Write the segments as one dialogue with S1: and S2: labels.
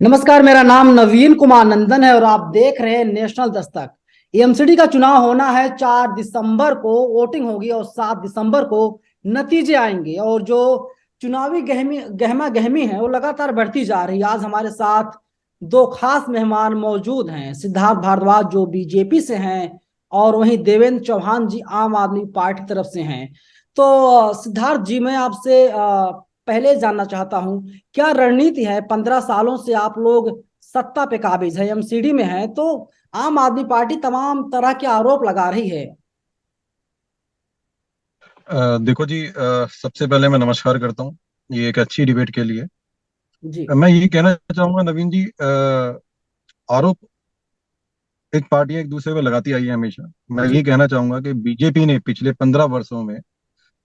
S1: नमस्कार, मेरा नाम नवीन कुमार नंदन है और आप देख रहे हैं नेशनल दस्तक। एमसीडी का चुनाव होना है 4 दिसंबर को, वोटिंग होगी और 7 दिसंबर को नतीजे आएंगे। और जो चुनावी गहमा गहमी है वो लगातार बढ़ती जा रही है। आज हमारे साथ दो खास मेहमान मौजूद हैं, सिद्धार्थ भारद्वाज जो बीजेपी से हैं और वहीं देवेंद्र चौहान जी आम आदमी पार्टी तरफ से हैं। तो सिद्धार्थ जी, मैं आपसे पहले जानना चाहता हूं, क्या रणनीति है? 15 सालों से आप लोग सत्ता पे काबिज है, एमसीडी में है, तो आम आदमी पार्टी तमाम तरह के आरोप लगा रही है।
S2: देखो जी, सबसे पहले मैं नमस्कार करता हूँ ये एक अच्छी डिबेट के लिए।
S1: जी।
S2: मैं ये कहना चाहूंगा नवीन जी, आरोप एक पार्टी एक दूसरे पे लगाती आई है हमेशा। मैं
S1: जी।
S2: ये कहना चाहूंगा कि बीजेपी ने पिछले 15 वर्षों में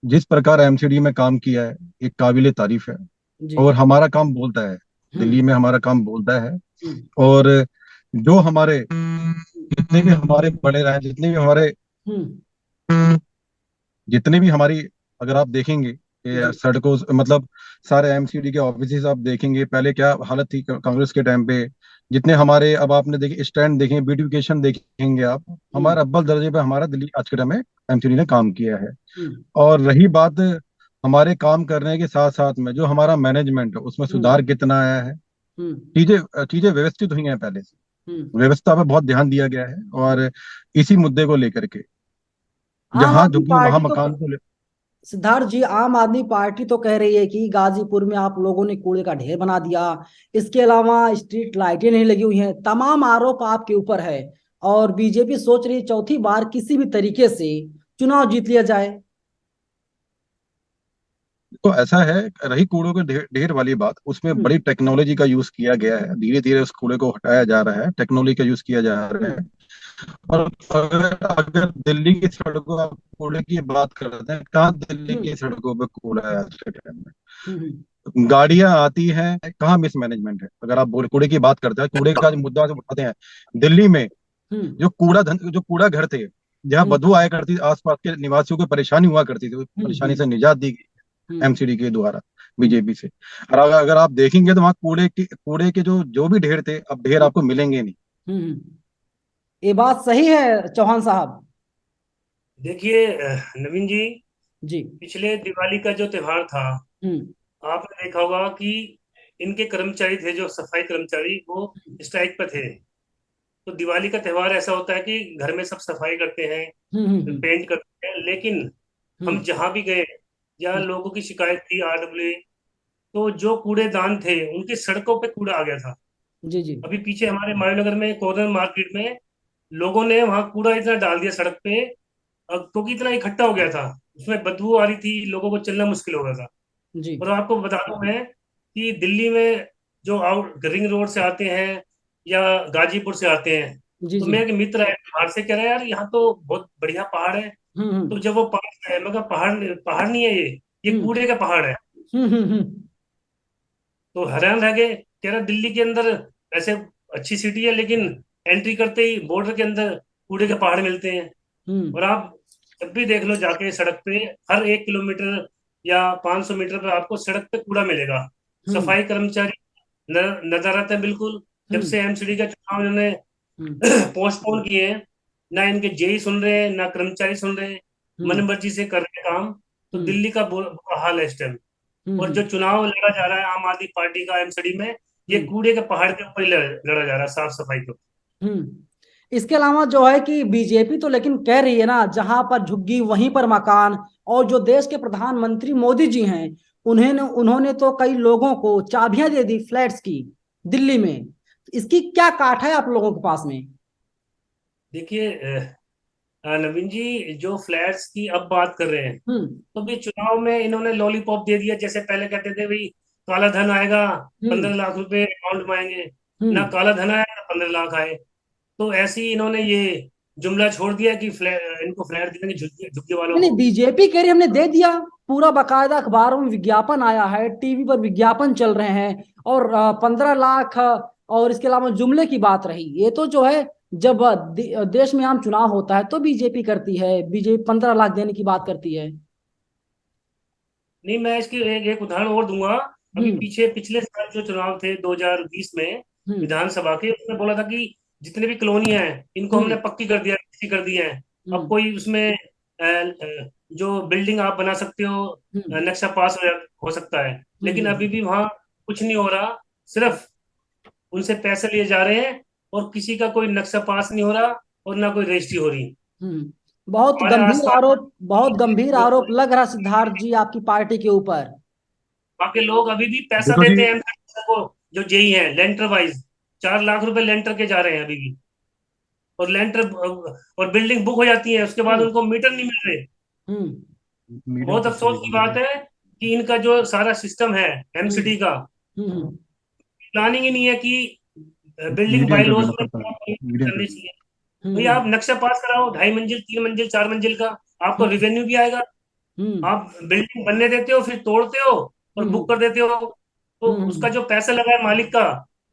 S2: जिस प्रकार एमसीडी में काम किया है, एक काबिले तारीफ है।
S1: जी।
S2: और हमारा काम बोलता है,
S1: हम्म।
S2: दिल्ली में हमारा काम बोलता है।
S1: हम्म।
S2: और जो हमारे जितने भी हमारे बड़े रहे,
S1: हम्म।
S2: जितने भी हमारी, अगर आप देखेंगे
S1: जी।
S2: कि सड़कों मतलब सारे एमसीडी के ऑफिस आप देखेंगे, पहले क्या हालत थी कांग्रेस के टाइम पे। जितने हमारे, अब आपने देखे स्टैंड देखें, ब्यूटिफिकेशन देखेंगे आप,
S1: हम्म।
S2: हमारा अव्वल दर्जे पे हमारा दिल्ली आज के टाइम में एमसीडी ने काम किया है।
S1: हम्म।
S2: और रही बात हमारे काम करने के साथ साथ में जो हमारा मैनेजमेंट है उसमें
S1: हम्म।
S2: सुधार कितना आया है।
S1: हम्म।
S2: चीजें चीजें व्यवस्थित हुई हैं पहले से।
S1: हम्म।
S2: व्यवस्था पे बहुत ध्यान दिया गया है। और इसी मुद्दे को लेकर के
S1: आम
S2: जहां
S1: आदमी
S2: झुग्गी वहां
S1: पार्टी तो
S2: मकान को
S1: सिद्धार्थ जी, आम आदमी पार्टी तो कह रही है कि गाजीपुर में आप लोगों ने कूड़े का ढेर बना दिया। इसके अलावा स्ट्रीट लाइटें नहीं लगी हुई हैं, तमाम आरोप आपके ऊपर है। और बीजेपी सोच रही है चौथी बार किसी भी तरीके से चुनाव जीत लिया जाए।
S2: तो ऐसा है। रही कूड़ों के ढेर ढेर वाली बात, उसमें
S1: हम्म।
S2: बड़ी टेक्नोलॉजी का यूज किया गया है। धीरे धीरे उस कूड़े को हटाया जा रहा है, टेक्नोलॉजी का यूज किया जा रहा है।
S1: हम्म।
S2: और अगर अगर दिल्ली की सड़कों, आप कूड़े की बात करते हैं, कहाँ दिल्ली
S1: हम्म।
S2: की सड़कों पे कूड़ा है आज के टाइम
S1: हम्म।
S2: में? गाड़ियां आती हैं, कहाँ मिसमैनेजमेंट है? अगर आप बोले कूड़े की बात करते हैं, कूड़े का जो मुद्दा जो उठाते हैं दिल्ली में,
S1: हम्म।
S2: जो कूड़ा घर थे, जहाँ
S1: हम्म।
S2: बदबू आया करती थी, आसपास के निवासियों को परेशानी हुआ करती थी, उस
S1: हम्म।
S2: परेशानी से निजात दी गई
S1: हम्म।
S2: एमसीडी के द्वारा,
S1: हम्म।
S2: बीजेपी से। और अगर आप देखेंगे तो वहाँ कूड़े के जो जो भी ढेर थे, अब ढेर आपको मिलेंगे नहीं।
S1: ये बात सही है चौहान साहब।
S3: देखिए नवीन जी,
S1: जी।
S3: पिछले दिवाली का जो त्योहार था,
S1: हम्म।
S3: आपने देखा होगा कि इनके कर्मचारी थे, जो सफाई कर्मचारी, वो स्ट्राइक पर थे। तो दिवाली का त्योहार ऐसा होता है कि घर में सब सफाई करते हैं,
S1: हम्म। हम्म।
S3: पेंट करते हैं, लेकिन हम
S1: हम्म।
S3: जहां भी गए, जहाँ
S1: हम्म।
S3: लोगों की शिकायत थी आरडब्ल्यू, तो जो कूड़ेदान थे उनकी सड़कों पे कूड़ा आ गया था।
S1: जी। जी।
S3: अभी पीछे हमारे मायानगर में कॉर्नर मार्केट में लोगों ने वहां कूड़ा इतना डाल दिया सड़क पे, क्योंकि इतना इकट्ठा हो गया था, उसमें बदबू आ रही थी, लोगों को चलना मुश्किल हो गया था।
S1: जी।
S3: और आपको बता दूं मैं कि दिल्ली में जो आउट रिंग रोड से आते हैं या गाजीपुर से आते हैं,
S1: जी।
S3: तो
S1: जी।
S3: मेरे एक मित्र है बाहर से, कह रहे हैं यार यहाँ तो बहुत बढ़िया पहाड़ है।
S1: हम्म।
S3: तो जब वो पास है, मैं कहा पहाड़ पहाड़ नहीं है, ये
S1: हम्म।
S3: कूड़े का पहाड़ है।
S1: हम्म। हम्म।
S3: तो हैरान रह गए, कह रहा दिल्ली के अंदर ऐसे अच्छी सिटी है, लेकिन एंट्री करते ही बॉर्डर के अंदर कूड़े के पहाड़ मिलते हैं।
S1: हम्म।
S3: और आप जब भी देख लो जाके सड़क पे, हर 1 किलोमीटर या 500 मीटर पर आपको सड़क पे कूड़ा मिलेगा।
S1: हम्म।
S3: सफाई कर्मचारी नदारत है बिल्कुल। जब
S1: हम्म।
S3: से एमसीडी का चुनाव इन्होंने
S1: हम्म।
S3: पोस्टपोन किए हैं, ना इनके जेई सुन रहे हैं, ना कर्मचारी सुन रहे हैं, मन
S1: हम्म।
S3: मर्जी से कर रहे हैं काम। तो
S1: हम्म।
S3: दिल्ली का बुरा हाल है इस टाइम। और जो
S1: हम्म।
S3: चुनाव लड़ा जा रहा है आम आदमी पार्टी का एमसीडी में, ये
S1: हम्म।
S3: कूड़े के पहाड़ के ऊपर ही लड़ा जा रहा है, साफ सफाई के ऊपर।
S1: इसके अलावा जो है कि बीजेपी तो लेकिन कह रही है ना, जहां पर झुग्गी वहीं पर मकान। और जो देश के प्रधानमंत्री मोदी जी हैं, उन्हें उन्होंने तो कई लोगों को चाबियां दे दी फ्लैट्स की दिल्ली में। इसकी क्या काट है आप लोगों के पास में?
S3: देखिए नवीन जी, जो फ्लैट्स की अब बात कर रहे हैं,
S1: हम्म।
S3: तो भी चुनाव में इन्होंने लॉलीपॉप दे दिया। जैसे पहले कहते थे भाई काला धन आएगा,
S1: हम्म।
S3: 15 लाख रुपए अकाउंट में आएंगे, ना
S1: हम्म।
S3: काला धन आया ना 15 लाख आए। तो ऐसे ही इन्होंने ये जुमला छोड़ दिया कि इनको फ्लैट देंगे झुग्गी झुग्गी वालों
S1: नहीं नहीं,
S3: को।
S1: बीजेपी कह रही हमने दे दिया। पूरा बाकायदा अखबारों में विज्ञापन आया है, टीवी पर विज्ञापन चल रहे हैं। और 15 लाख और इसके अलावा जुमले की बात रही, ये तो जो है जब देश में आम चुनाव होता है तो बीजेपी करती है, बीजेपी 15 लाख देने की बात करती है।
S3: नहीं, मैं इसकी एक उदाहरण और दूंगा। अभी
S1: हम्म
S3: पीछे पिछले साल जो चुनाव थे 2020 में
S1: हम्म
S3: विधानसभा के, उसमें बोला था कि जितने भी कॉलोनियां हैं इनको हमने
S1: हम्म
S3: पक्की कर दिया, किसी कर दिए हैं। अब
S1: हम्म
S3: कोई उसमें जो बिल्डिंग आप बना सकते हो,
S1: हम्म
S3: नक्शा पास हो सकता है, लेकिन
S1: हम्म
S3: अभी भी वहां कुछ नहीं हो रहा। सिर्फ उनसे पैसे लिए जा रहे हैं और किसी का कोई नक्शा पास नहीं हो रहा और ना कोई रजिस्ट्री हो रही।
S1: बहुत
S3: हमारे
S1: गंभीर
S3: आसपास
S1: आरोप, बहुत गंभीर आरोप लग रहा सिद्धार्थ जी आपकी पार्टी के ऊपर।
S3: वहाँ के लोग अभी भी पैसा
S2: देखो जी,
S3: देते हैं को, जो जेई है लेंटर वाइज 4 लाख रुपए लेंटर के जा रहे हैं अभी भी। और लेंटर और बिल्डिंग बुक हो जाती है, उसके बाद
S1: हम्म
S3: उनको मीटर नहीं मिल रहे।
S1: हम्म
S2: मीडियम
S3: बहुत
S2: से
S3: अफसोस की बात है कि इनका जो सारा सिस्टम है
S1: हम्म
S3: एमसीडी का,
S1: हम्म
S3: प्लानिंग ही नहीं है कि बिल्डिंग
S2: मीडियम
S3: बाय
S2: कर
S3: लॉज
S2: देना
S3: में
S2: करता है,
S3: क्या
S2: मीडियम कर
S3: करनी
S2: देना।
S3: चाहिए। भैया
S1: हम्म
S3: आप नक्शा पास कराओ 2.5 मंजिल 3 मंजिल 4 मंजिल का, आपको
S1: हम्म
S3: रिवेन्यू भी आएगा।
S1: हम्म
S3: आप बिल्डिंग बनने देते हो, फिर तोड़ते हो और
S1: हम्म
S3: बुक कर देते हो, तो उसका
S1: हम्म
S3: जो पैसा लगा है मालिक का,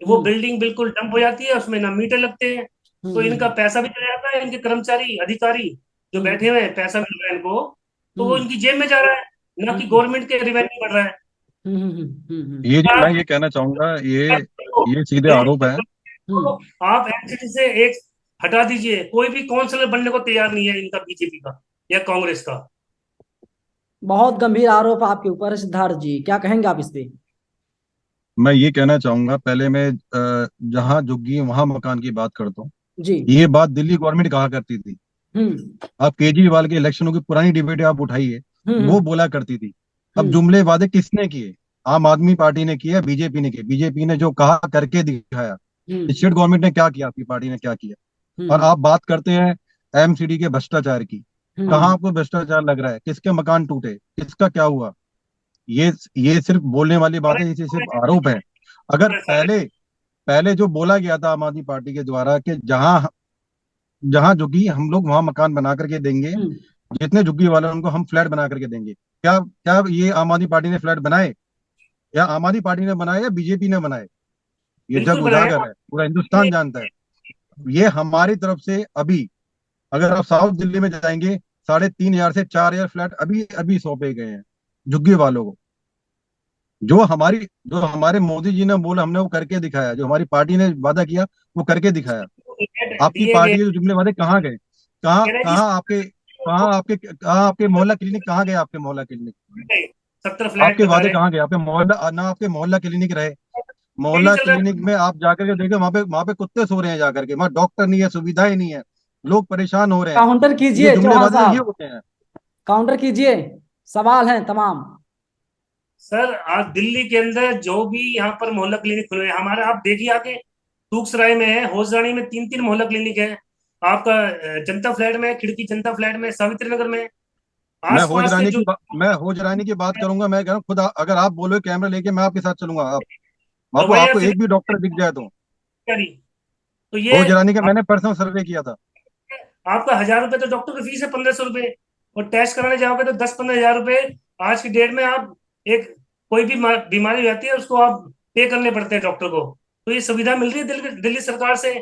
S3: वो
S1: हम्म
S3: बिल्डिंग बिल्कुल डंप हो जाती है, उसमें ना मीटर लगते हैं। तो इनका
S1: हम्म
S3: पैसा भी चला जाता है, इनके कर्मचारी अधिकारी जो बैठे
S1: हम्म
S3: हुए हैं, पैसा मिल रहा है इनको, तो वो
S1: हम्म
S3: इनकी जेब में जा रहा है, ना कि
S1: हम्म
S3: गवर्नमेंट के रिवेन्यू बढ़ रहा है।
S2: ये जो मैं
S3: आप
S2: ये कहना चाहूंगा, ये सीधे आरोप है।
S3: तो आप एनसीसी से एक हटा दीजिए, कोई भी काउंसलर बनने को तैयार नहीं है इनका, बीजेपी का या कांग्रेस का।
S1: बहुत गंभीर आरोप आपके ऊपर है सिद्धार्थ जी, क्या कहेंगे आप इस पे?
S2: मैं ये कहना चाहूंगा, पहले मैं जहाँ झुग्गी वहां मकान की बात करता हूँ।
S1: जी।
S2: ये बात दिल्ली गवर्नमेंट कहा करती थी।
S1: हम्म
S2: आप केजरीवाल के इलेक्शनों की पुरानी डिबेट आप उठाइए, वो
S1: हम्म
S2: बोला करती थी। अब
S1: हम्म
S2: जुमले वादे किसने किए? आम आदमी पार्टी ने किया, बीजेपी ने किया। बीजेपी ने जो कहा करके दिखाया।
S1: हम्म
S2: स्टेट गवर्नमेंट ने क्या किया, आपकी पार्टी ने क्या किया? और
S1: हम्म
S2: आप बात करते हैं एमसीडी के भ्रष्टाचार की। कहाँ
S1: हम्म
S2: आपको भ्रष्टाचार लग रहा है? किसके मकान टूटे, किसका क्या हुआ? ये सिर्फ बोलने वाली बात है, ये सिर्फ आरोप है। अगर
S3: सारे
S2: पहले पहले जो बोला गया था आम आदमी पार्टी के द्वारा कि जहां जहां झुग्गी हम लोग वहां मकान बना करके देंगे,
S1: हम्म
S2: जितने झुग्गी वाले हैं, उनको हम फ्लैट बना करके देंगे। क्या क्या ये आम आदमी पार्टी ने फ्लैट बनाए? या आम आदमी पार्टी ने बनाए या बीजेपी ने बनाए? ये
S3: बिल्कुल
S2: जग
S3: बनाया।
S2: उजागर है, पूरा हिंदुस्तान जानता है। ये हमारी तरफ से अभी, अगर आप साउथ दिल्ली में जाएंगे, 3,500 से 4,000 फ्लैट अभी अभी सौंपे गए हैं झुग्गी वालों को। जो हमारे मोदी जी ने बोला, हमने वो करके दिखाया। जो हमारी पार्टी ने वादा किया, वो करके दिखाया। आपकी
S3: दिए गए
S2: पार्टी के जो जुमले वादे कहाँ गए? कहाँ
S3: कह रहे जी,
S2: कहाँ आपके मोहल्ला क्लिनिक कहाँ गए? आपके मोहल्ला क्लिनिक,
S3: 70 फ्लैट
S2: आपके
S3: बता
S2: वादे
S3: रहे
S2: कहाँ गए? आपके मोहल्ला ना, आपके मोहल्ला क्लिनिक रहे।
S3: हैं, नहीं
S2: मोहल्ला
S3: चल
S2: क्लिनिक
S3: रहा।
S2: में आप जाकर के देखो, वहां पे कुत्ते सो रहे हैं जाकर के। वहां डॉक्टर नहीं है, सुविधाएं नहीं है, लोग परेशान हो रहे हैं।
S1: काउंटर
S2: ये
S1: कीजिए
S2: जुमले
S1: चौहान
S2: वादे तो ये
S1: साहब,
S2: होते हैं।
S1: काउंटर कीजिए, सवाल हैं तमाम।
S3: सर आज दिल्ली के अंदर जो भी यहाँ पर मोहल्ला क्लिनिक खुले हैं हमारे, आप देखिए आके दूसराय में है, होसरानी में 3-3 मोहल्ला क्लिनिक है। आपका जनता फ्लैट में है, खिड़की जनता फ्लैट में, सावित्री नगर में, आसपास के जो
S2: मैं होजरानी की बात करूंगा। मैं कह रहा हूँ, खुद अगर आप बोलो कैमरा लेके, मैं आपके साथ चलूंगा। आपको
S3: दवाइयाँ
S2: आपको
S3: फ्री
S2: एक भी डॉक्टर दिख जाए तो।
S3: करी, तो ये
S2: होजरानी का मैंने पर्सनल सर्वे किया था।
S3: आपका 1,000 रुपए तो डॉक्टर की फीस है, 1,500 रुपए, और टेस्ट कराने जाओगे तो 10-15 हजार रुपए आज की डेट में आप एक कोई भी बीमारी हो जाती है उसको आप पे करने पड़ते हैं डॉक्टर को। तो ये सुविधा मिल रही है दिल्ली सरकार से,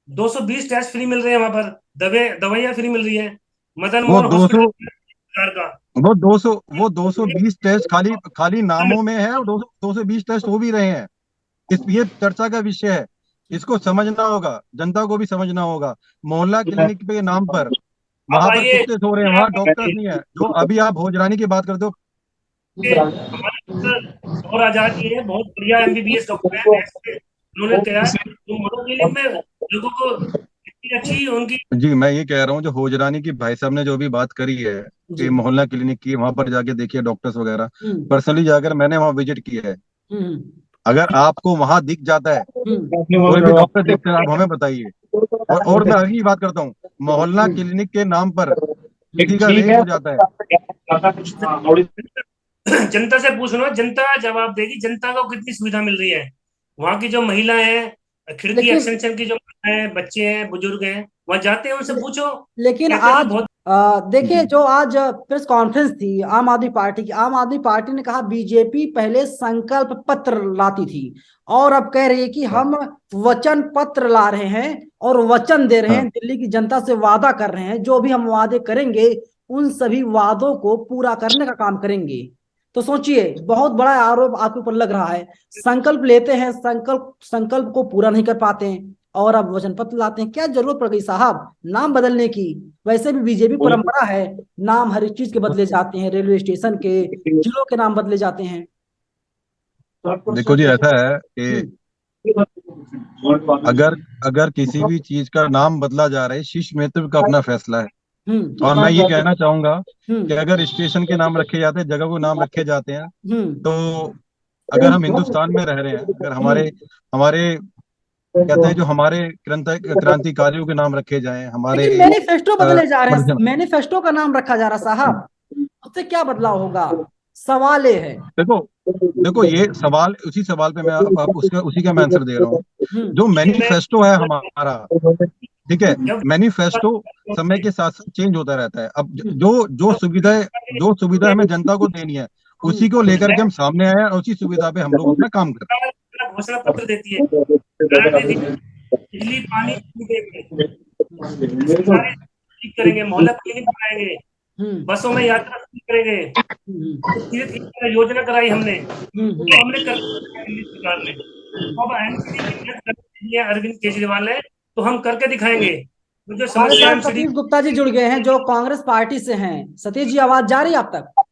S3: 220 टेस्ट फ्री मिल रहे हैं वहां पर, दवाइयाँ फ्री मिल रही है, मदन
S2: वो
S3: मोहन हॉस्पिटल
S2: 200
S3: सरकार का।
S2: वो 220 टेस्ट खाली खाली नामों में है, और 220 टेस्ट हो भी रहे हैं। ये चर्चा का विषय है। इसको समझना होगा, जनता को भी समझना होगा। मोहल्ला क्लिनिक के नाम पर
S3: अब
S2: वहां पर
S3: आइए,
S2: कुत्ते सो रहे हैं, वहां डॉक्टर्स नहीं है। जो अभी आप भोजरानी की बात करते हो,
S3: हमारे डॉक्टर और आजाद जी हैं, बहुत बढ़िया एमबीबीएस डॉक्टर हैं, नेक्स्ट पे उन्होंने क्या है, तो मोहल्ला क्लिनिक में लोगों को इतनी अच्छी उनकी।
S2: जी मैं ये कह रहा हूँ, जो होजरानी की भाई साहब ने जो भी बात करी है
S1: जी।
S2: कि मोहल्ला क्लिनिक की, वहां पर जाके देखिए डॉक्टर्स वगैरह।
S1: हम्म
S2: पर्सनली जाकर मैंने वहां विजिट किया है।
S1: हम्म
S2: अगर आपको वहां दिख जाता है, कोई भी
S1: हम्म
S2: डॉक्टर दिखते हैं, आप हमें बताइए। और मैं अगली बात करता हूँ, मोहल्ला क्लिनिक के नाम पर किसी का रेप हो जाता है।
S3: जनता से पूछना, जनता जवाब देगी, जनता को कितनी सुविधा मिल रही है। वहां की जो महिला है, खिड़की
S1: लेकिन
S3: एक्सटेंशन की जो महिला है, बच्चे हैं, बुजुर्ग हैं, वहां जाते हैं, उनसे पूछो,
S1: लेकिन
S3: कहते हैं कि
S1: आज
S3: बहुत।
S1: देखिए,
S2: जी
S1: जो आज प्रेस कॉन्फ्रेंस थी आम आदमी पार्टी की, आम आदमी पार्टी ने कहा बीजेपी पहले संकल्प पत्र लाती थी और अब कह रही है कि
S2: हाँ
S1: हम वचन पत्र ला रहे हैं और वचन दे रहे हैं,
S2: हाँ।
S1: दिल्ली की जनता से वादा कर रहे हैं, जो भी हम वादे करेंगे उन सभी वादों को पूरा करने का काम करेंगे। तो सोचिए, बहुत बड़ा आरोप आपके ऊपर लग रहा है। संकल्प लेते हैं, संकल्प को पूरा नहीं कर पाते हैं, और अब वचन पत्र लाते हैं। क्या जरूरत पड़ गई साहब नाम बदलने की? वैसे भी बीजेपी परंपरा है, नाम हर एक चीज के बदले जाते हैं, रेलवे स्टेशन के, जिलों के नाम बदले जाते हैं।
S2: देखो जी, ऐसा है कि
S1: हम्म।
S2: अगर अगर किसी भी चीज का नाम बदला जा रहा है, शीर्ष नेतृत्व का अपना फैसला है। और मैं ये कहना चाहूंगा कि
S1: हम्म।
S2: अगर स्टेशन के नाम रखे जाते हैं, जगह को नाम रखे जाते हैं,
S1: हम्म।
S2: तो अगर हम हिंदुस्तान में रह रहे हैं, अगर हमारे हमारे कहते हैं जो हमारे क्रांतिकारियों के नाम रखे जाएं, हमारे
S1: लेकिन मैनिफेस्टो बदले जा रहे हैं,
S2: परिजन।
S1: मैनिफेस्टो का नाम रखा जा रहा साहब, उससे क्या बदलाव होगा? सवाल ये है।
S2: देखो देखो, ये सवाल, उसी सवाल पे मैं आप उसका उसी का मैं आंसर दे रहा हूँ।
S1: हम्म।
S2: जो मैनिफेस्टो है हमारा, ठीक है,
S3: जब
S2: मैनिफेस्टो समय के साथ साथ चेंज होता रहता है। अब
S1: हम्म।
S2: जो सुविधाएं हमें जनता को देनी है, उसी को लेकर के हम सामने आए हैं, और उसी सुविधा पे हम लोग अपना काम कर
S3: सरकार घोषणा पत्र देती है, गारंटी दी, बिजली पानी फ्री देंगे, सरकारी ठीक करेंगे, मोहल्ला क्लिनिक बनाएंगे,
S1: हम्म।
S3: बसों में यात्रा फ्री करेंगे।
S1: हम्म।
S3: तो धीरे धीरे योजना कराई हमने, तो हमने कर दिल्ली सरकार ने।
S1: हम्म।
S3: तो अब एमसीडी की जज कर दी है अरविंद केजरीवाल ने, तो हम करके दिखाएंगे। तो जो
S1: हमारे
S3: समस्या
S1: साथ
S3: एमसीडी,
S1: सतीश गुप्ता जी जुड़ गए हैं, जो कांग्रेस पार्टी से हैं। सतीश जी, आवाज जा रही है आप तक?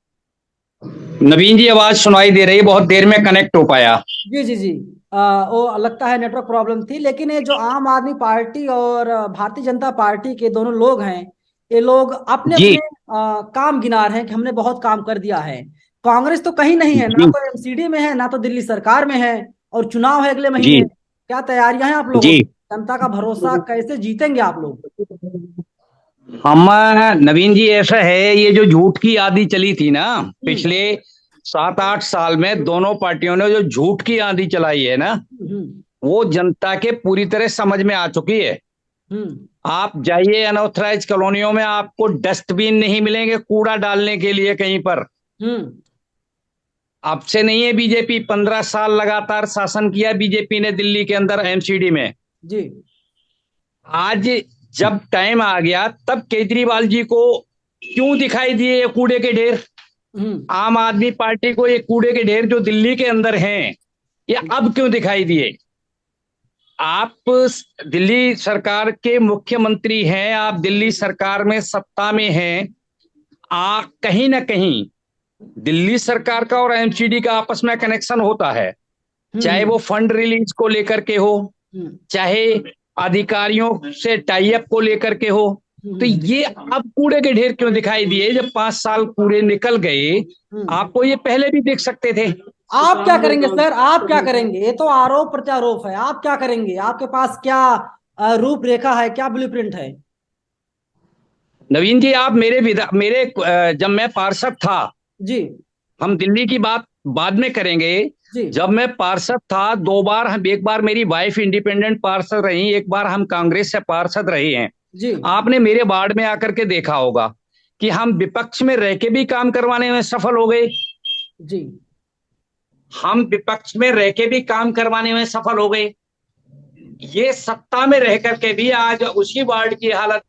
S4: नवीन जी, आवाज सुनाई दे रही है, बहुत देर में कनेक्ट हो पाया।
S1: जी जी जी। वो लगता है नेटवर्क प्रॉब्लम थी। लेकिन ये जो आम आदमी पार्टी और भारतीय जनता पार्टी के दोनों लोग हैं, ये लोग अपने
S4: जी
S1: अपने काम गिना रहे हैं कि हमने बहुत काम कर दिया है। कांग्रेस तो कहीं नहीं है, ना
S4: जी
S1: तो एमसीडी में है, ना तो दिल्ली सरकार में है, और चुनाव है अगले
S4: जी
S1: महीने। क्या तैयारियां हैं आप लोगों
S4: जी।
S1: की? जनता का भरोसा कैसे जीतेंगे आप लोग?
S4: हम नवीन जी, ऐसा है, ये जो झूठ की आंधी चली थी ना
S1: हम्म।
S4: पिछले 7-8 साल में, दोनों पार्टियों ने जो झूठ की आंधी चलाई है ना,
S1: हम्म।
S4: वो जनता के पूरी तरह समझ में आ चुकी है।
S1: हम्म।
S4: आप जाइए अनऑथराइज कॉलोनियों में, आपको डस्टबिन नहीं मिलेंगे कूड़ा डालने के लिए कहीं पर।
S1: हम्म।
S4: अब से नहीं है, बीजेपी 15 साल लगातार शासन किया बीजेपी ने दिल्ली के अंदर एमसीडी में।
S1: जी।
S4: आज जब टाइम आ गया, तब केजरीवाल जी को क्यों दिखाई दिए ये कूड़े के ढेर?
S1: हम्म।
S4: आम आदमी पार्टी को ये कूड़े के ढेर जो दिल्ली के अंदर हैं, ये अब क्यों दिखाई दिए? आप दिल्ली सरकार के मुख्यमंत्री हैं, आप दिल्ली सरकार में सत्ता में हैं। कहीं ना कहीं दिल्ली सरकार का और एमसीडी का आपस में कनेक्शन होता है, चाहे वो फंड रिलीज को लेकर के हो,
S1: हम्म।
S4: चाहे अधिकारियों से टाई अप को लेकर के हो। तो
S1: हम्म।
S4: ये अब कूड़े के ढेर क्यों दिखाई दिए? जब 5 साल कूड़े निकल गए,
S1: हम्म।
S4: आपको ये पहले भी देख सकते थे।
S1: आप क्या करेंगे सर? आप क्या करेंगे? ये तो आरोप प्रत्यारोप है। आप क्या करेंगे? आपके पास क्या रूपरेखा है, क्या ब्लूप्रिंट है?
S4: नवीन जी, आप जब मैं पार्षद था,
S1: जी
S4: हम दिल्ली की बात बाद में करेंगे।
S1: जी।
S4: जब मैं पार्षद था, 2 बार हम, एक बार मेरी वाइफ इंडिपेंडेंट पार्षद रही, एक बार हम कांग्रेस से पार्षद रहे हैं।
S1: जी
S4: आपने मेरे वार्ड में आकर के देखा होगा कि हम विपक्ष में रह के भी काम करवाने में सफल हो गए।
S1: जी।
S4: हम विपक्ष में रह के भी काम करवाने में सफल हो गए। ये सत्ता में रह करके भी आज उसी वार्ड की हालत।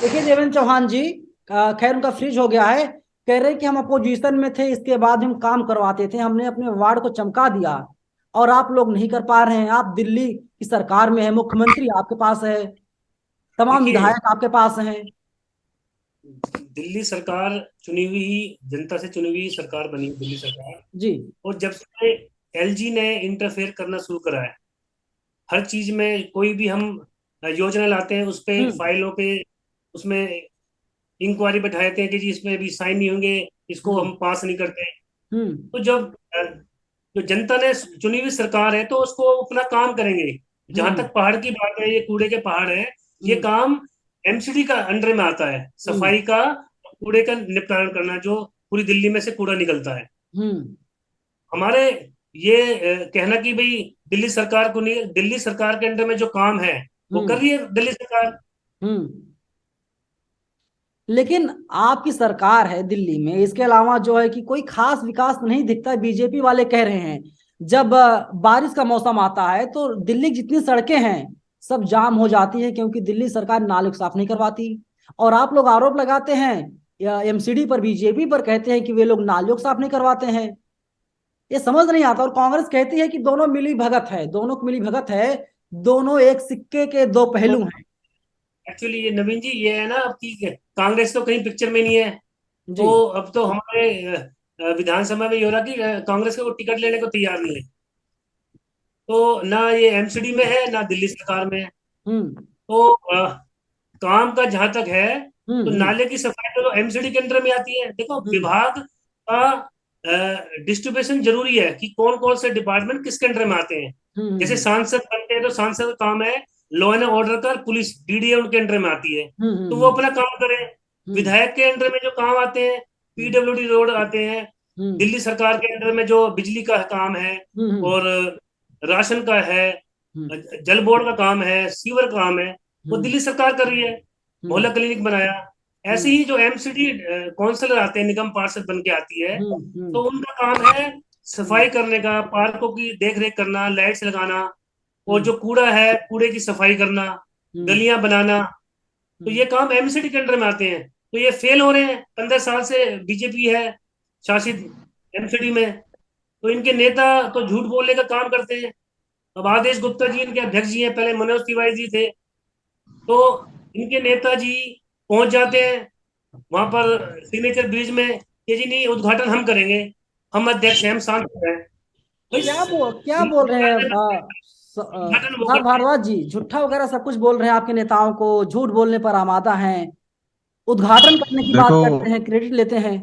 S1: देखिए देवेंद्र चौहान जी, खैर उनका फ्रीज हो गया है। कह रहे कि हम अपोजिशन में थे, इसके बाद हम काम करवाते थे, हमने अपने वार्ड को चमका दिया, और आप लोग नहीं कर पा रहे हैं। आप दिल्ली की सरकार में है, मुख्यमंत्री आपके पास है, तमाम
S3: देखिए,
S1: विधायक आपके पास हैं।
S3: दिल्ली सरकार चुनी हुई, जनता से चुनी हुई सरकार बनी दिल्ली सरकार।
S1: जी।
S3: और जब से एलजी ने इंटरफेयर करना शुरू करा है, हर चीज में कोई भी हम योजना लाते हैं, उस पे फाइलों पे उसमें इंक्वायरी बैठाते हैं कि जी इसमें भी साइन नहीं होंगे, इसको हम पास नहीं करते। तो जब जो जनता ने चुनी हुई सरकार है, तो उसको अपना काम करेंगे। जहां तक पहाड़ की बात है, ये कूड़े के पहाड़ है, ये काम एमसीडी का अंडर में आता है, सफाई का, कूड़े का निपटान करना, जो पूरी दिल्ली में से कूड़ा निकलता है। हमारे ये कहना कि भाई दिल्ली सरकार को नहीं, दिल्ली सरकार के अंडर में जो काम है वो कर रही है दिल्ली सरकार।
S1: लेकिन आपकी सरकार है दिल्ली में, इसके अलावा जो है कि कोई खास विकास नहीं दिखता। बीजेपी वाले कह रहे हैं जब बारिश का मौसम आता है तो दिल्ली की जितनी सड़कें हैं सब जाम हो जाती हैं, क्योंकि दिल्ली सरकार नाले को साफ नहीं करवाती। और आप लोग आरोप लगाते हैं या एमसीडी पर, बीजेपी पर कहते हैं कि वे लोग नालियों को साफ नहीं करवाते हैं। ये समझ नहीं आता। और कांग्रेस कहती है कि दोनों मिली भगत है, दोनों की मिली भगत है, दोनों एक सिक्के के दो पहलू हैं।
S3: एक्चुअली ये नवीन जी ये है ना, अब की कांग्रेस तो कहीं पिक्चर में नहीं है।
S1: जी।
S3: तो अब तो हमारे विधानसभा में ये हो रहा कि कांग्रेस का वो टिकट लेने को तैयार नहीं है। तो ना ये एमसीडी में है ना दिल्ली सरकार में है।
S1: हम्म
S3: तो काम का जहां तक है, तो
S1: हम्म
S3: नाले की सफाई तो एमसीडी के अंडर में आती है। देखो
S1: हम्म
S3: विभाग का डिस्ट्रीब्यूशन जरूरी है कि कौन कौन से डिपार्टमेंट किसके अंडर में आते हैं। जैसे
S1: हम्म
S3: सांसद बनते हैं तो सांसद का काम है लॉ एंड ऑर्डर का, पुलिस डीडीए उनके अंडर में आती है, तो वो अपना काम करें।
S1: हम्म
S3: विधायक के अंडर में जो काम आते हैं, पीडब्ल्यूडी रोड आते हैं।
S1: हम्म
S3: दिल्ली सरकार के अंडर में जो बिजली का काम है
S1: हम्म
S3: और राशन का है,
S1: हम्म
S3: जल बोर्ड का काम है, सीवर का काम है, वो
S1: हम्म
S3: दिल्ली सरकार कर रही है। मोहल्ला क्लिनिक बनाया। ऐसे
S1: हम्म
S3: ही जो एमसीडी काउंसलर आते हैं, निगम पार्षद बन के आती है, तो
S1: हम्म
S3: उनका काम है सफाई करने का, पार्कों की देख रेख करना, लाइट्स लगाना, और जो कूड़ा है कूड़े की सफाई करना, गलियां बनाना। तो ये काम एमसीडी के अंडर में आते हैं। तो ये फेल हो रहे हैं। 15 साल से बीजेपी है शासित एमसीडी में। तो इनके नेता तो झूठ बोलने का काम करते हैं। अब आदेश गुप्ता जी इनके अध्यक्ष जी हैं, पहले मनोज तिवारी जी थे। तो इनके नेताजी पहुंच जाते हैं वहां पर सिग्नेचर ब्रिज में कि जी नहीं, उद्घाटन हम करेंगे, हम अध्यक्ष हैं, हम सांसद हैं। भाई
S1: क्या बोल रहे हैं
S3: उद्घाटन वो
S1: सिद्धार्थ
S3: करते हैं।
S1: भारद्वाज जी? झूठा वगैरह सब कुछ बोल रहे हैं, आपके नेताओं को झूठ बोलने पर आमादा हैं, उद्घाटन करने की बात
S2: देखो
S1: करते हैं, क्रेडिट लेते हैं।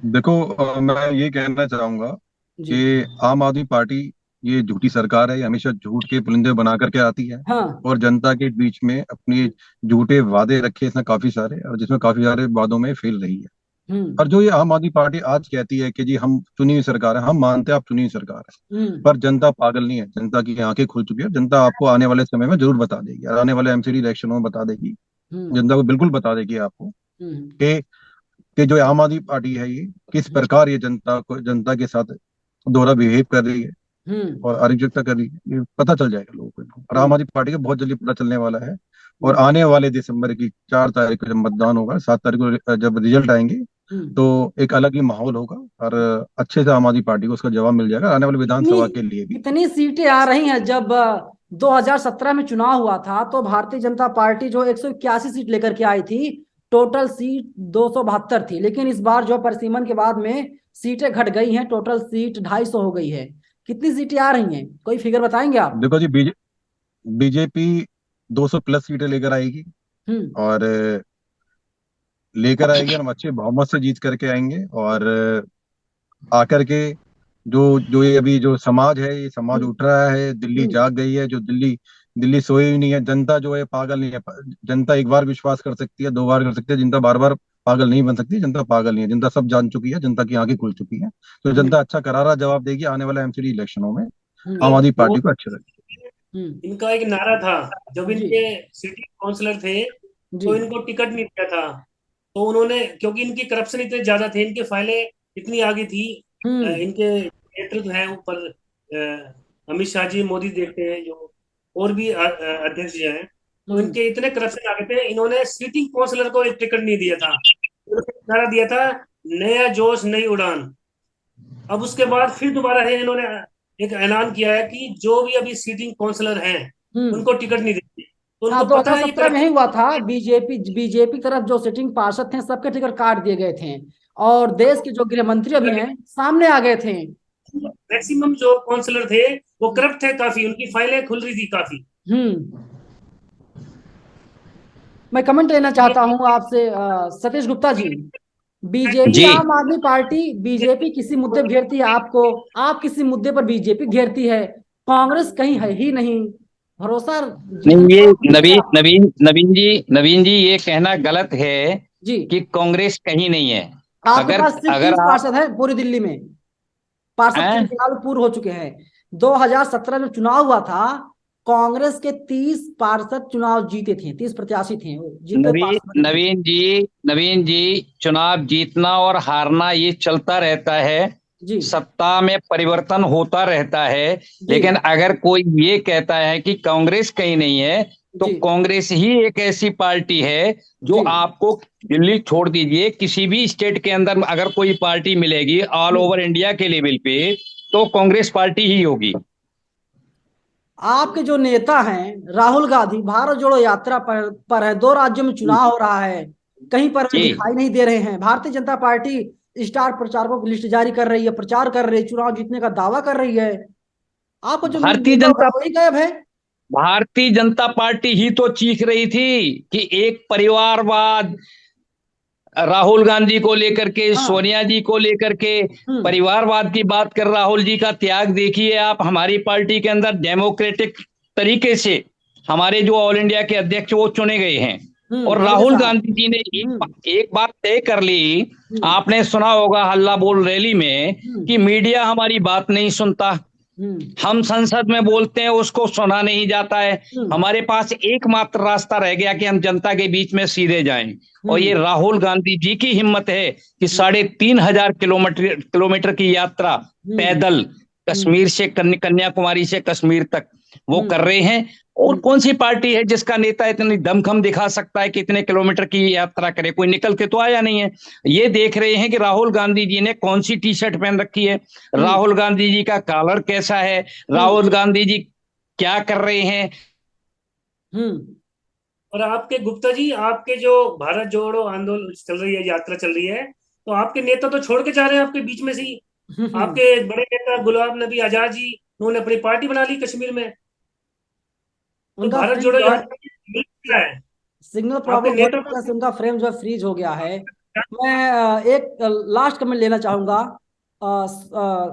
S2: देखो मैं ये कहना चाहूंगा
S1: जी।
S2: कि आम आदमी पार्टी ये झूठी सरकार है, ये हमेशा झूठ के पुलिंदे बना करके आती है
S1: हाँ।
S2: और जनता के बीच में अपनी झूठे वादे रखे इसने काफी सारे, और जिसमें काफी सारे वादों में फेल रही है। और
S1: हम्म
S2: जो ये आम आदमी पार्टी आज कहती है कि जी हम चुनी हुई सरकार है, हम मानते हैं आप चुनी हुई सरकार है,
S1: हम्म
S2: पर जनता पागल नहीं है। जनता की आंखें खुल चुकी है। जनता आपको आने वाले समय में जरूर बता देगी, और आने वाले एमसीडी इलेक्शनों में बता देगी।
S1: हम्म
S2: जनता को बिल्कुल बता देगी आपको
S1: हम्म
S2: कि जो आम आदमी पार्टी है ये किस प्रकार ये जनता के साथ दोहरा बिहेव कर रही है
S1: हम्म
S2: और अराजकता कर रही है, ये पता चल जाएगा लोगों को। और आम
S1: हम्म
S2: आदमी पार्टी का बहुत जल्दी पता चलने वाला है। और आने वाले दिसंबर की 4 तारीख को जब मतदान होगा, 7 तारीख को जब रिजल्ट आएंगे,
S1: हम्म।
S2: तो एक अलग ही माहौल होगा और अच्छे से आम आदमी पार्टी को उसका जवाब मिल जाएगा आने वाले
S1: कितनी
S2: विधानसभा के लिए भी।
S1: कितनी सीटें आ रही हैं? जब 2017 में चुनाव हुआ था तो भारतीय जनता पार्टी जो 181 सीट लेकर के आई थी, टोटल सीट 272 थी। लेकिन इस बार जो परिसीमन के बाद में सीटें घट गई हैं, टोटल सीट 250 हो गई है। कितनी सीटें आ रही हैं, कोई फिगर बताएंगे आप?
S2: देखो जी, बीजेपी 200 प्लस सीटें लेकर आएगी
S1: हम्म
S2: और लेकर आएगी, और हम अच्छे बहुमत से जीत करके आएंगे। और आकर के जो जो ये अभी जो समाज है, ये समाज
S1: हम्म
S2: उठ रहा है, दिल्ली
S1: हम्म
S2: जाग गई है। जो दिल्ली दिल्ली सोई हुई नहीं है। जनता जो है पागल नहीं है। जनता एक बार विश्वास कर सकती है, 2 बार कर सकती है, जनता बार बार पागल नहीं बन सकती। जनता पागल नहीं है, जनता सब जान चुकी है, जनता की आंखें खुल चुकी है। तो
S1: हम्म
S2: जनता अच्छा करारा जवाब देगी आने वाले एमसीडी इलेक्शनों में।
S3: ये
S2: आम आदमी
S3: वो
S2: पार्टी को अच्छे लगेगी।
S3: इनका एक नारा था जब
S1: जी
S3: इनके सिटी काउंसलर थे,
S1: जी।
S3: तो इनको टिकट नहीं दिया था। तो उन्होंने, क्योंकि इनकी करप्शन इतने ज्यादा थे, इनके फाइलें इतनी आगे थी,
S1: हम्म
S3: इनके नेतृत्व है ऊपर, अमित शाह जी, मोदी देखते हैं जो, और भी अध्यक्ष जी हैं, तो
S1: हम्म
S3: इनके इतने करप्शन आगे थे, इन्होंने सिटिंग काउंसलर को एक टिकट नहीं दिया था। उन्होंने नारा दिया था, नया जोश नई उड़ान। अब उसके बाद फिर दोबारा है इन्होंने एक ऐलान किया है कि जो भी अभी सीटिंग काउंसलर हैं
S1: हम्म।
S3: उनको टिकट नहीं देंगे। तो
S1: हाँ,
S3: उनको पता है ये
S1: 2017 में ही
S3: करप्शन।
S1: हुआ था। बीजेपी तरफ जो सिटिंग पार्षद थे सबके टिकट काट दिए गए थे, और देश के जो गृह मंत्री अभी हैं सामने आ गए थे।
S3: मैक्सिमम जो काउंसलर थे वो करप्ट थे काफी, उनकी फाइलें खुल रही थी काफी।
S1: हम्म। मैं कमेंट लेना चाहता हूं आपसे, सतीश गुप्ता जी। बीजेपी
S4: जी
S1: आम आदमी पार्टी, बीजेपी किसी मुद्दे पर घेरती है आपको, आप किसी मुद्दे पर बीजेपी घेरती है, कांग्रेस कहीं है ही नहीं। भरोसा
S4: नहीं,
S1: जितना
S4: ये
S1: कीजिए
S4: नवीन
S1: आप।
S4: नवीन नवीन जी ये कहना गलत है
S1: जी।
S4: कि कांग्रेस कहीं नहीं है।
S1: आपके
S4: अगर
S1: पास सिर्फ
S4: अगर
S1: 30
S4: आप
S1: पार्षद हैं पूरी दिल्ली में, पार्षद के
S4: हैं,
S1: फिलहाल पूर्व हो चुके हैं। 2017 में चुनाव हुआ था, कांग्रेस के 30 पार्षद चुनाव जीते थे, 30 प्रत्याशी थे, वो जीते
S4: नवीन
S1: पार्षद बने थे।
S4: नवीन जी चुनाव जीतना और हारना ये चलता रहता है।
S1: जी
S4: सत्ता में परिवर्तन होता रहता है,
S1: जी
S4: लेकिन अगर कोई ये कहता है कि कांग्रेस कहीं नहीं है, तो
S1: जी
S4: कांग्रेस ही एक ऐसी पार्टी है जो
S1: जी
S4: आपको, दिल्ली छोड़ दीजिए, किसी भी स्टेट के अंदर अगर कोई पार्टी मिलेगी ऑल
S1: हम्म।
S4: ओवर इंडिया के लेवल पे, तो कांग्रेस पार्टी ही होगी।
S1: आपके जो नेता हैं राहुल गांधी भारत जोड़ो यात्रा पर है, दो राज्यों में चुनाव हो रहा है, कहीं पर वे
S4: जी,
S1: दिखाई नहीं दे रहे हैं। भारतीय जनता पार्टी स्टार प्रचारकों की लिस्ट जारी कर रही है, प्रचार कर रही है, चुनाव जीतने का दावा कर रही है। आपको जो मेन
S4: भारतीय
S1: मुद्दा
S4: जनता
S1: उठा वही गायब है।
S4: भारतीय जनता पार्टी ही तो चीख रही थी कि एक परिवारवाद, राहुल गांधी को लेकर के,
S1: हाँ।
S4: सोनिया जी को लेकर के
S1: हम्म
S4: परिवारवाद की बात कर, राहुल जी का त्याग देखिए आप। हमारी पार्टी के अंदर डेमोक्रेटिक तरीके से हमारे जो ऑल इंडिया के अध्यक्ष वो चुने गए हैं, और
S1: अजय
S4: राहुल
S1: साहब।
S4: गांधी जी ने
S1: हम्म
S4: एक बात तय कर ली।
S1: हम्म
S4: आपने सुना होगा हल्ला बोल रैली में
S1: हम्म
S4: कि मीडिया हमारी बात नहीं सुनता,
S1: हम्म
S4: हम संसद में बोलते हैं उसको सुना नहीं जाता है,
S1: हम्म
S4: हमारे पास एकमात्र रास्ता रह गया कि हम जनता के बीच में सीधे जाएं। और ये
S1: हम्म
S4: राहुल गांधी जी की हिम्मत है कि
S1: हम्म
S4: 3,500 किलोमीटर की यात्रा
S1: हम्म
S4: पैदल,
S1: हम्म
S4: कश्मीर से कन्याकुमारी से कश्मीर तक वो
S1: हम्म
S4: कर रहे हैं। और
S1: हम्म
S4: कौन सी पार्टी है जिसका नेता इतनी दमखम दिखा सकता है कि इतने किलोमीटर की यात्रा करे? कोई निकल के तो आया नहीं है। ये देख रहे हैं कि राहुल गांधी जी ने कौन सी टी शर्ट पहन रखी है,
S1: हम्म
S4: राहुल गांधी जी का कॉलर कैसा है,
S1: हम्म
S4: राहुल गांधी जी क्या कर रहे हैं।
S1: हम्म
S3: और आपके गुप्ता जी, आपके जो भारत जोड़ो आंदोलन चल रही है, यात्रा चल रही है, तो आपके नेता तो छोड़ के जा रहे हैं आपके बीच में से ही।
S1: हम्म।
S3: आपके बड़े नेता गुलाम नबी आजाद जी, उन्होंने अपनी पार्टी बना ली कश्मीर में। तो
S1: उनका
S3: भारत
S1: फ्रीज
S3: जोड़ो
S1: जो है,
S3: यात्रा की मिल क्या है?
S1: सिग्नल
S3: आपके
S1: प्रॉब्लम होने
S3: नेता
S1: की
S3: तो
S1: वजह से उनका फ्रेम जो है फ्रीज हो गया है। मैं एक लास्ट कमेंट लेना चाहूंगा।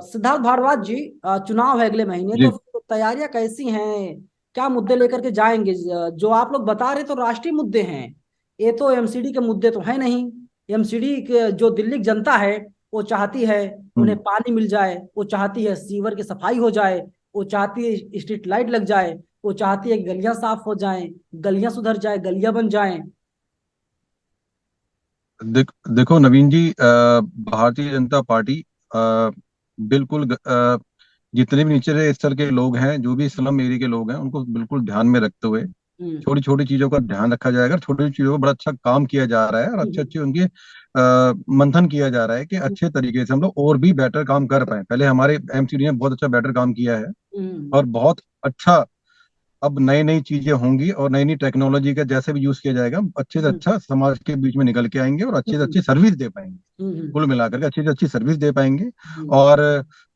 S1: सिद्धार्थ भारद्वाज जी, चुनाव है अगले महीने, तो
S2: जी
S1: फिर तैयारियां कैसी हैं? क्या मुद्दे लेकर के जाएंगे? जो आप लोग बता रहे तो राष्ट्रीय मुद्दे हैं, ये तो एमसीडी के मुद्दे तो है नहीं। एमसीडी के जो दिल्ली की जनता है वो चाहती है उन्हें
S2: हम्म।
S1: पानी मिल जाए, वो चाहती है सीवर की सफाई हो जाए, वो चाहती है स्ट्रीट लाइट लग जाए, वो चाहती है कि गलियां साफ हो जाएं, गलियां सुधर जाए, गलियां बन जाएं।
S2: देखो नवीन जी, भारतीय जनता पार्टी बिल्कुल जितने भी निचले स्तर के लोग हैं, जो भी स्लम एरिया के लोग हैं, उनको बिल्कुल ध्यान में रखते हुए
S1: हम्म
S2: छोटी छोटी चीजों का ध्यान रखा जाएगा। छोटी छोटी चीजों पर बड़ा अच्छा काम किया जा रहा है और अच्छे
S1: हम्म
S2: अच्छे उनके मंथन किया जा रहा है कि अच्छे तरीके से हम लोग और भी बेटर काम कर पाए। पहले हमारे एमसीडी ने बहुत अच्छा बेटर काम किया है
S1: हम्म
S2: और बहुत अच्छा अब नई नई चीजें होंगी और नई नई टेक्नोलॉजी का जैसे भी यूज किया जाएगा, हम अच्छे से
S1: हम्म
S2: अच्छा समाज के बीच में निकल के आएंगे और अच्छे से
S1: हम्म
S2: अच्छी सर्विस दे पाएंगे।
S1: हम्म
S2: कुल मिलाकर के अच्छी से अच्छी सर्विस दे पाएंगे।
S1: हम्म
S2: और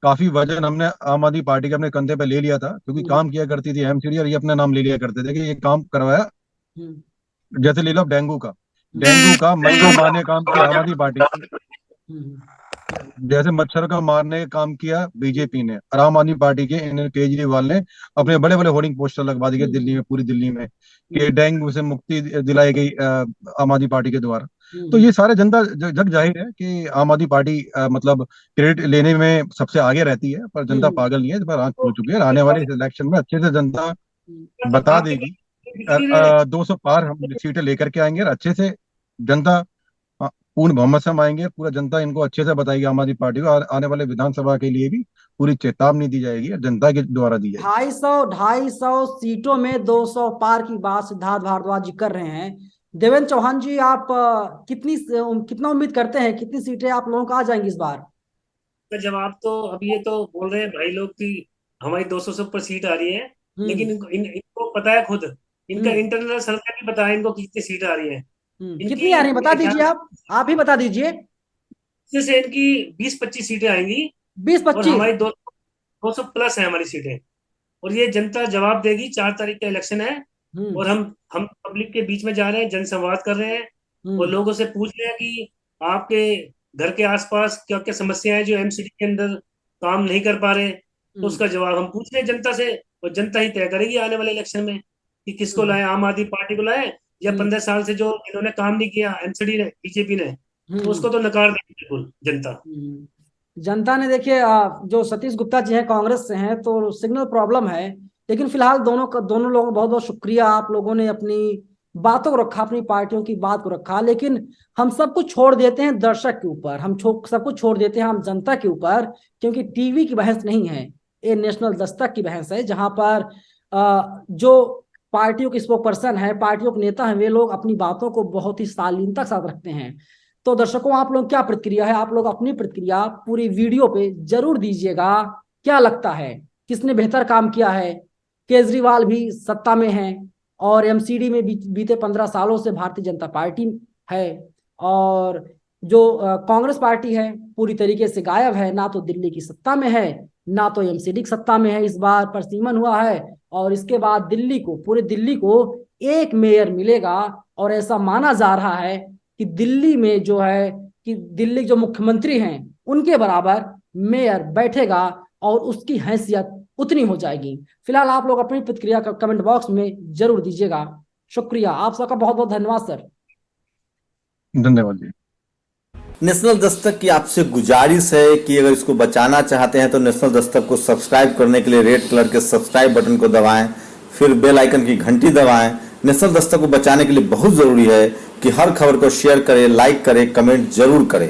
S2: काफी वजन हमने आम आदमी पार्टी के अपने कंधे पे ले लिया था, क्योंकि
S1: हम्म
S2: काम किया करती थी एमसीडी और ये अपना नाम ले लिया करते थे कि ये काम करवाया।
S1: हम्म
S2: जैसे ले लो डेंगू का,
S1: हम्म
S2: डेंगू का मच्छर मारने का काम किया आम आदमी पार्टी ने,
S1: हम्म
S2: जैसे मच्छर का मारने का काम किया बीजेपी ने, और आम आदमी पार्टी के इन केजरीवाल ने अपने बड़े बड़े होर्डिंग पोस्टर लगवा दिए दिल्ली में, पूरी दिल्ली में, कि
S1: हम्म
S2: डेंगू से मुक्ति दिलाई गई आम आदमी पार्टी के द्वारा। तो
S1: हम्म
S2: ये सारे जनता जग जाहिर है कि आम आदमी पार्टी मतलब क्रेडिट लेने में सबसे आगे रहती है, पर जनता
S1: हम्म
S2: पागल नहीं है, इस पर आंख
S3: तो
S2: खुल चुकी है। और आने वाले इलेक्शन में अच्छे से जनता बता
S3: आपके
S2: देगी।
S3: पास दिख नहीं रहे।
S2: 200 पार हम सीटें लेकर के आएंगे और अच्छे से जनता, हाँ, पूर्ण बहुमत से हम आएंगे। पूरा जनता इनको अच्छे से बताएगी आम आदमी पार्टी को। आने वाले विधानसभा के लिए भी पूरी चेतावनी दी जाएगी और जनता के द्वारा दी जाएगी।
S1: 250 सीटों में 200 पार की बात सिद्धार्थ भारद्वाज जी कर रहे हैं। देवेंद्र चौहान जी, आप कितना उम्मीद करते हैं, कितनी सीटें आप लोगों का आ जाएंगी इस बार?
S3: का जवाब तो अब ये तो बोल रहे हैं भाई लोग कि हमारी 200 से ऊपर सीट आ रही है,
S1: हम्म
S3: लेकिन इनको पता है खुद, इनका
S1: हम्म
S3: इंटरनल सर्वे भी पता है इनको कितनी सीट आ रही है।
S1: कितनी
S3: इनकी
S1: आ रही है बता
S3: मेरे
S1: दीजिए,
S3: ख्याल
S1: आप ही बता दीजिए।
S3: से इनकी 20-25 सीटें आएंगी।
S1: बीस
S3: और
S1: पच्चीस
S3: हमारी 200 प्लस है हमारी सीटें। और ये जनता जवाब देगी, 4 तारीख का इलेक्शन है।
S1: हम्म
S3: और हम पब्लिक के बीच में जा रहे हैं, जनसंवाद कर रहे हैं और
S1: हम्म
S3: लोगों से पूछ रहे हैं कि आपके घर के आसपास क्या क्या समस्याएं हैं जो एमसीडी के अंदर काम नहीं कर पा रहे। तो
S1: हम्म
S3: उसका जवाब हम पूछ रहे हैं जनता से। और जनता ही तय करेगी आने वाले इलेक्शन में कि किसको
S1: हम्म
S3: लाए, आम आदमी पार्टी को लाए या
S1: हम्म
S3: 15 साल से जो इन्होंने काम नहीं किया एमसीडी ने, बीजेपी ने, तो
S1: हम्म
S3: उसको तो नकार देगी बिल्कुल जनता।
S1: जनता ने देखिए, जो सतीश गुप्ता जी हैं कांग्रेस से हैं, तो सिग्नल प्रॉब्लम है। लेकिन फिलहाल दोनों लोगों का बहुत बहुत शुक्रिया, आप लोगों ने अपनी बातों को रखा, अपनी पार्टियों की बात को रखा, लेकिन हम सब कुछ छोड़ देते हैं दर्शक के ऊपर, हम सब कुछ छोड़ देते हैं हम जनता के ऊपर, क्योंकि टीवी की बहस नहीं है, ये नेशनल दस्तक की बहस है, जहां पर जो पार्टियों के स्पोक पर्सन है, पार्टियों के नेता हैं, वे लोग अपनी बातों को बहुत ही शालीनता के साथ रखते हैं। तो दर्शकों, आप लोग क्या प्रतिक्रिया है, आप लोग अपनी प्रतिक्रिया पूरी वीडियो पे जरूर दीजिएगा। क्या लगता है किसने बेहतर काम किया है? केजरीवाल भी सत्ता में है और एमसीडी में बीते 15 सालों से भारतीय जनता पार्टी है, और जो कांग्रेस पार्टी है पूरी तरीके से गायब है, ना तो दिल्ली की सत्ता में है ना तो एमसीडी की सत्ता में है। इस बार परसिमन हुआ है और इसके बाद दिल्ली को, पूरे दिल्ली को एक मेयर मिलेगा, और ऐसा माना जा रहा है कि दिल्ली में जो है कि दिल्ली जो मुख्यमंत्री हैं उनके बराबर मेयर बैठेगा और उसकी हैसियत उतनी हो जाएगी। फिलहाल आप लोग अपनी प्रतिक्रिया का कमेंट बॉक्स में जरूर दीजिएगा। शुक्रिया, आप सबका बहुत बहुत धन्यवाद सर।
S2: धन्यवाद जी।
S5: नेशनल दस्तक की आपसे गुजारिश है कि अगर इसको बचाना चाहते हैं तो नेशनल दस्तक को सब्सक्राइब करने के लिए रेड कलर के सब्सक्राइब बटन को दबाएं, फिर बेल आइकन की घंटी दबाएं। नेशनल दस्तक को बचाने के लिए बहुत जरूरी है कि हर खबर को शेयर करें, लाइक करें, कमेंट जरूर करें।